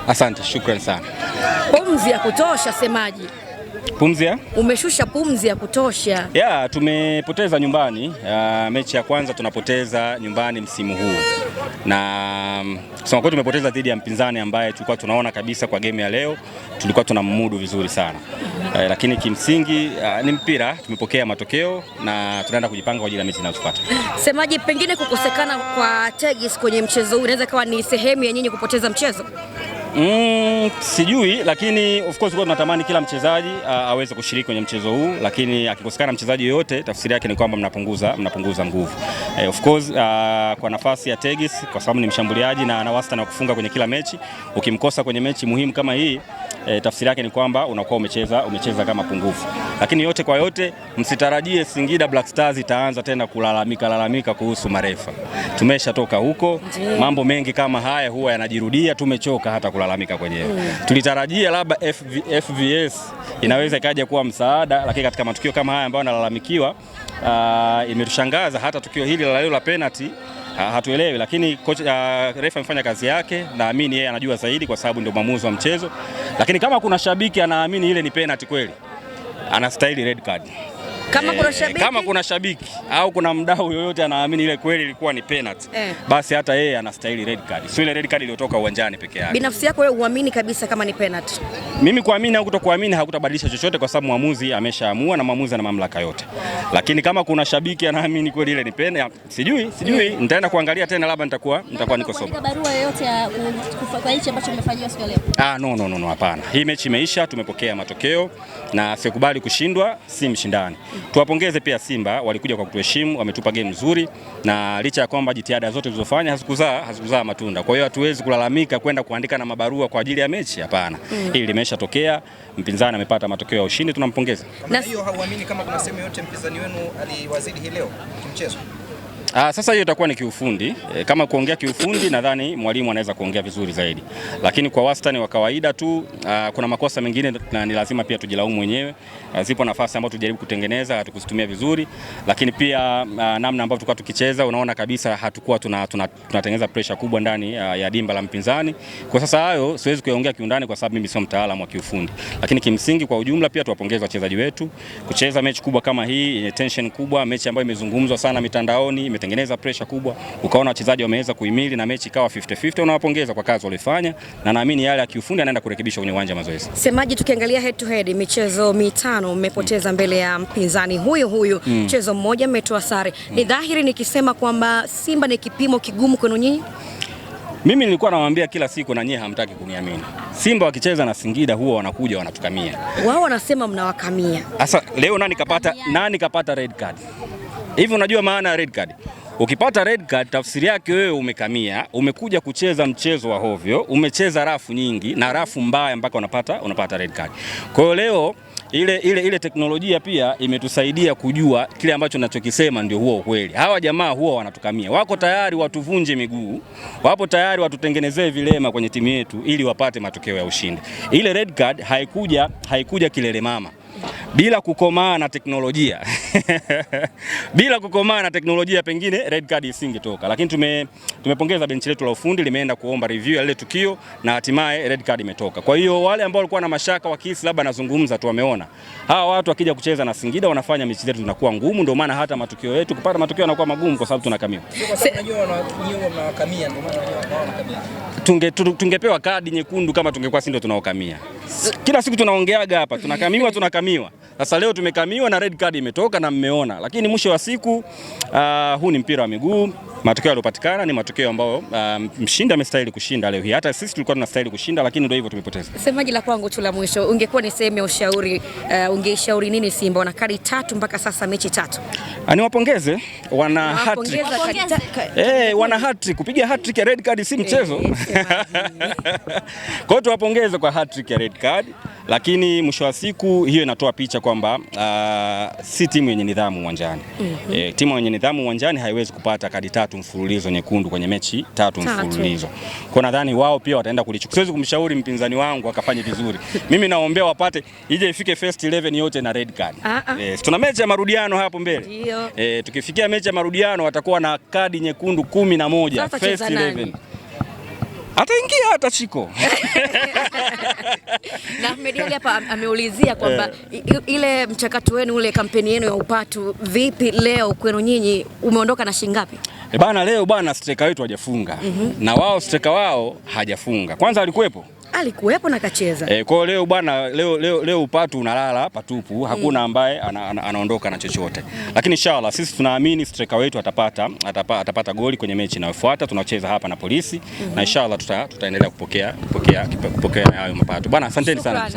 Asante, shukrani sana. Pumzi ya kutosha semaji. Pumzi ya? Umeshusha pumzi ya kutosha. Tumepoteza nyumbani. Mechi ya kwanza tunapoteza nyumbani msimu huu. Na kusema kweli tumepoteza dhidi ya mpinzani ambaye tulikuwa tunaona kabisa kwa game ya leo tulikuwa tunammudu vizuri sana. Lakini kimsingi ni mpira, tumepokea matokeo na tunaenda kujipanga kwa ajili ya mechi inayofuata. Semaji, pengine kukosekana kwa Tegis kwenye mchezo huu inaweza kuwa ni sehemu ya nyinyi kupoteza mchezo? Sijui, lakini of course tunatamani kila mchezaji aweze kushiriki kwenye mchezo huu, lakini akikosekana mchezaji yoyote tafsiri yake ni kwamba mnapunguza nguvu. Of course kwa nafasi ya Tegis, kwa sababu ni mshambuliaji na ana wastani wa kufunga kwenye kila mechi, ukimkosa kwenye mechi muhimu kama hii tafsiri yake ni kwamba unakuwa umecheza kama pungufu. Lakini yote kwa yote, msitarajie Singida Black Stars itaanza tena kulalamika kuhusu marefa. Tumeshatoka huko. Mambo mengi kama haya huwa yanajirudia, tumechoka hata kulalamika kwenyewe. Tulitarajia labda FVS inaweza ikaja kuwa msaada, lakini katika matukio kama haya ambayo yanalalamikiwa imetushangaza. Hata tukio hili la leo la penalty hatuelewi, lakini refa amefanya kazi yake, naamini yeye anajua zaidi kwa sababu ndio mwamuzi wa mchezo. Lakini kama kuna shabiki anaamini ile ni penalty kweli, anastahili red card. Kama kuna shabiki au kuna mdau yoyote anaamini ile kweli ilikuwa ni penalty, basi hata yeye anastahili red card. Sio ile red card iliyotoka uwanjani peke yake. Binafsi yako wewe uamini kabisa kama ni penalty? Mimi kuamini au kutokuamini hakutabadilisha chochote kwa sababu mwamuzi ameshaamua na mwamuzi ana mamlaka yote. Lakini kama kuna shabiki anaamini kweli ile ni penalty, sijui, nitaenda kuangalia tena, labda nitakuwa niko soba. Barua yoyote ya kwa hicho ambacho umefanywa siku leo? No, hapana. Hii mechi imeisha, tumepokea matokeo na sikubali kushindwa, si mshindani. Tuwapongeze pia Simba, walikuja kwa kutuheshimu, wametupa game nzuri na licha ya kwamba jitihada zote zilizofanya hazikuzaa matunda. Kwa hiyo hatuwezi kulalamika kwenda kuandika na mabarua kwa ajili ya mechi, hapana. Hili limeshatokea, mpinzani amepata matokeo ya ushindi, tunampongeza. Na hiyo hauamini kama kuna sehemu yote mpinzani wenu aliwazidi hii leo kimchezo? Sasa hiyo itakuwa ni kiufundi. Kama kuongea kiufundi nadhani mwalimu anaweza kuongea vizuri zaidi. Lakini kwa wastani wa kawaida tu kuna makosa mengine na ni lazima pia tujilaumu wenyewe. Zipo nafasi ambazo tujaribu kutengeneza, hatukuzitumia vizuri. Lakini pia namna ambavyo tulikuwa tukicheza unaona kabisa hatukuwa tunatengeneza pressure kubwa ndani ya dimba la mpinzani. Kwa sasa hayo siwezi kuongea kiundani kwa sababu mimi sio mtaalamu wa kiufundi. Lakini kimsingi kwa ujumla pia tuwapongeze wachezaji wetu. Kucheza mechi kubwa kama hii yenye tension kubwa, mechi ambayo imezungumzwa sana mitandaoni, tengeneza pressure kubwa, ukaona wachezaji wameweza kuhimili na mechi ikawa 50-50. Unawapongeza kwa kazi walifanya na naamini yale ya kiufundi anaenda kurekebisha kwenye uwanja wa mazoezi. Semaji, tukiangalia head to head michezo 5 mmepoteza mbele ya mpinzani huyu. Mchezo mmoja mmetoa sare. Ni dhahiri nikisema kwamba Simba ni kipimo kigumu kwenu nyinyi? Mimi nilikuwa nawaambia kila siku na nyie hamtaki kuniamini. Simba wakicheza na Singida huwa wanakuja wanatukamia. Wao wanasema mnawakamia. Sasa leo nani kapata red card? Hivi unajua maana ya red card? Ukipata red card tafsiri yake wewe umekamia, umekuja kucheza mchezo wa hovyo, umecheza rafu nyingi na rafu mbaya mpaka unapata red card. Kwa hiyo leo ile teknolojia pia imetusaidia kujua kile ambacho ninachokisema ndio huo ukweli. Hawa jamaa huwa wanatukamia. Wako tayari watuvunje miguu, wapo tayari watutengenezee vilema kwenye timu yetu ili wapate matokeo ya ushindi. Ile red card haikuja kilele mama. Bila kukomaa na teknolojia bila kukomaa na teknolojia pengine red card isingetoka, lakini tumepongeza benchi letu la ufundi, limeenda kuomba review ya ile tukio na hatimaye red card imetoka. Kwa hiyo wale ambao walikuwa na mashaka wakihisi labda nazungumza tu, wameona hawa watu wakija kucheza na Singida wanafanya mechi zetu zinakuwa ngumu, ndio maana hata matukio yetu kupata matokeo yanakuwa magumu kwa sababu tunakamiwa. Tungepewa kadi nyekundu kama tungekuwa si ndio tunaokamia. Kila siku tunaongeaga hapa tunakamiwa. Sasa leo tumekamiwa na red card imetoka na mmeona. Lakini mwisho wa siku huu ni mpira wa miguu. Matokeo yaliyopatikana ni matokeo ambayo mshindi amestahili kushinda leo hii. Hata sisi tulikuwa tunastahili kushinda lakini ndio hivyo tumepoteza. Semaji la kwangu tu la mwisho, ungekuwa ni sehemu ya ushauri, ungeishauri nini Simba? Wana kadi 3 mpaka sasa mechi 3. Niwapongeze, wana hat-trick. Wana hat-trick. Kupiga hat-trick ya red card si mchezo. Kwa hiyo tuwapongeze kwa hat-trick ya red card. Lakini mwisho wa siku hiyo inatoa picha kwamba si timu yenye nidhamu uwanjani. Timu yenye nidhamu uwanjani haiwezi kupata kadi 3 mfululizo nyekundu kwenye mechi 3 mfululizo. Kwa nadhani wao pia wataenda kulichukua. Siwezi kumshauri mpinzani wangu akafanye vizuri. Mimi naombea wapate ije ifike first 11 yote na red card. Tuna mechi ya marudiano hapo mbele. Tukifikia mechi ya marudiano watakuwa na kadi nyekundu 11 first 11. Ataingia hata Chiko. Na Ahmed Ally hapa ameulizia kwamba ile mchakato wenu ule kampeni yenu ya upatu vipi leo kwenu nyinyi umeondoka na shilingi ngapi? Bana leo bana striker wetu hajafunga. Na wao striker wao hajafunga. Kwanza alikuwepo? Alikuwepo na kacheza. Kwa hiyo leo bwana leo upatu unalala patupu, hakuna ambaye anaondoka na chochote. Lakini inshallah sisi tunaamini striker wetu atapata goli kwenye mechi inayofuata. Tunacheza hapa na Polisi na inshallah tutaendelea kupokea hayo mapato. Bwana asanteni sana.